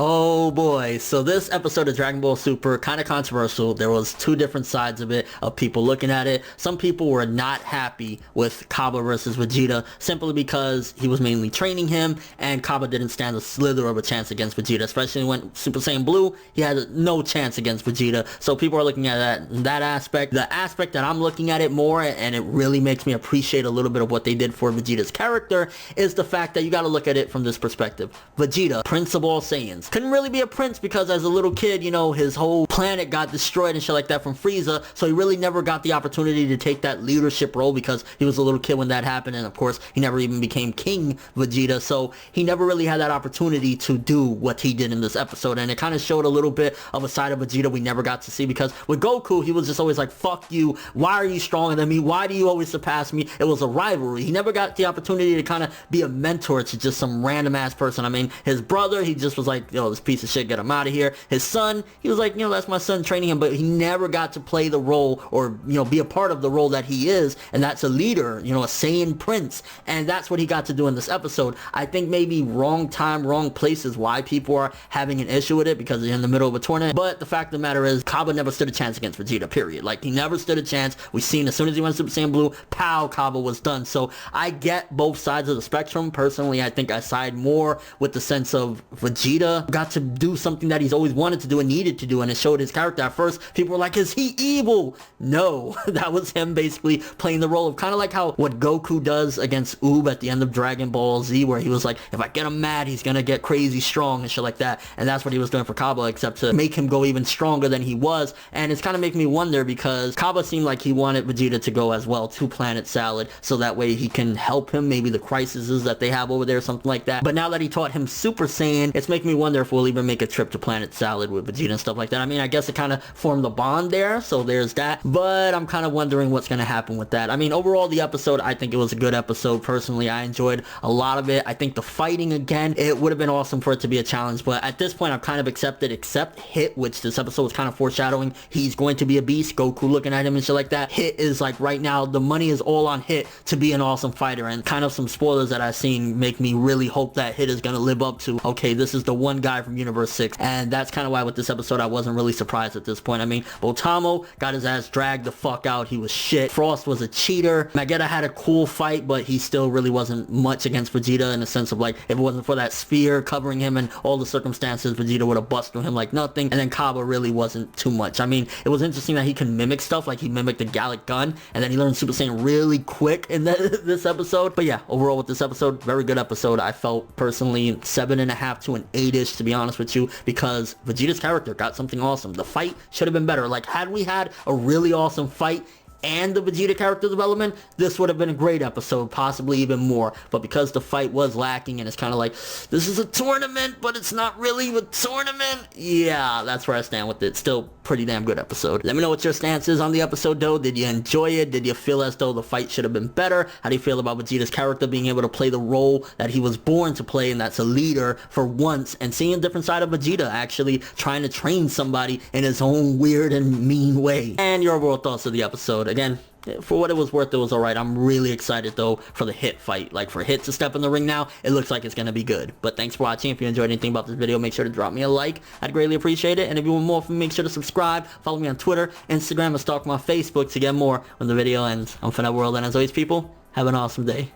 Oh boy, so this episode of Dragon Ball Super, kind of controversial. There was two different sides of it, of people looking at it. Some people were not happy with Cabba versus Vegeta, simply because he was mainly training him, and Cabba didn't stand a slither of a chance against Vegeta, especially when Super Saiyan Blue, he had no chance against Vegeta. So people are looking at that aspect. The aspect that I'm looking at it more, and it really makes me appreciate a little bit of what they did for Vegeta's character, is the fact that you got to look at it from this perspective. Vegeta, Prince of all Saiyans, couldn't really be a prince because as a little kid, you know, his whole planet got destroyed and shit like that from Frieza, so he really never got the opportunity to take that leadership role because he was a little kid when that happened, and of course, he never even became King Vegeta, so he never really had that opportunity to do what he did in this episode, and it kind of showed a little bit of a side of Vegeta we never got to see, because with Goku, he was just always like, fuck you, why are you stronger than me, why do you always surpass me? It was a rivalry. He never got the opportunity to kind of be a mentor to just some random ass person. I mean, his brother, he just was like, yo, this piece of shit, get him out of here. His son, he was like, you know, that's my son, training him, but he never got to play the role or, you know, be a part of the role that he is, and that's a leader, you know, a Saiyan prince, and that's what he got to do in this episode. I think maybe wrong time, wrong place is why people are having an issue with it, because they're in the middle of a tournament, but the fact of the matter is, Cabba never stood a chance against Vegeta, period. Like, he never stood a chance. We've seen as soon as he went Super Saiyan Blue, pow, Cabba was done. So I get both sides of the spectrum. Personally, I think I side more with the sense of Vegeta got to do something that he's always wanted to do and needed to do, and it showed his character. At first, people were like, is he evil? No, that was him basically playing the role of kind of like how what Goku does against Oob at the end of Dragon Ball Z, where he was like, if I get him mad, he's gonna get crazy strong and shit like that, and that's what he was doing for Cabba, except to make him go even stronger than he was. And it's kind of making me wonder, because Cabba seemed like he wanted Vegeta to go as well to Planet Salad, so that way he can help him, maybe the crises that they have over there, something like that. But now that he taught him Super Saiyan, it's making me wonder if we'll even make a trip to Planet Salad with Vegeta and stuff like that. I mean, I guess it kind of formed the bond there, so there's that, but I'm kind of wondering what's going to happen with that. I mean, overall, the episode, I think it was a good episode. Personally, I enjoyed a lot of it. I think the fighting, again, it would have been awesome for it to be a challenge, but at this point, I've kind of accepted, except Hit, which this episode was kind of foreshadowing. He's going to be a beast. Goku looking at him and shit like that. Hit is like, right now, the money is all on Hit to be an awesome fighter, and kind of some spoilers that I've seen make me really hope that Hit is going to live up to, okay, this is the one guy from Universe 6, and that's kind of why with this episode, I wasn't really surprised at this point. I mean, Otamo got his ass dragged the fuck out. He was shit. Frost was a cheater. Magetta had a cool fight, but he still really wasn't much against Vegeta, in the sense of like, if it wasn't for that sphere covering him and all the circumstances, Vegeta would have busted through him like nothing, and then Cabba really wasn't too much. I mean, it was interesting that he can mimic stuff, like he mimicked the Gallic Gun, and then he learned Super Saiyan really quick in this episode. But yeah, overall with this episode, very good episode. I felt personally 7.5 to an 8-ish, to be honest with you, because Vegeta's character got something awesome. The fight should have been better. Like, had we had a really awesome fight and the Vegeta character development, this would have been a great episode, possibly even more. But because the fight was lacking, and it's kind of like, this is a tournament, but it's not really a tournament, yeah, that's where I stand with it. Still pretty damn good episode. Let me know what your stance is on the episode, though. Did you enjoy it? Did you feel as though the fight should have been better? How do you feel about Vegeta's character being able to play the role that he was born to play, and that's a leader for once, and seeing a different side of Vegeta actually trying to train somebody in his own weird and mean way? And your overall thoughts of the episode. Again, for what it was worth, it was alright. I'm really excited, though, for the Hit fight. Like, for Hit to step in the ring now, it looks like it's gonna be good. But thanks for watching. If you enjoyed anything about this video, make sure to drop me a like. I'd greatly appreciate it. And if you want more from me, make sure to subscribe. Follow me on Twitter, Instagram, and stalk my Facebook to get more when the video ends. I'm ForneverWorld, and as always, people, have an awesome day.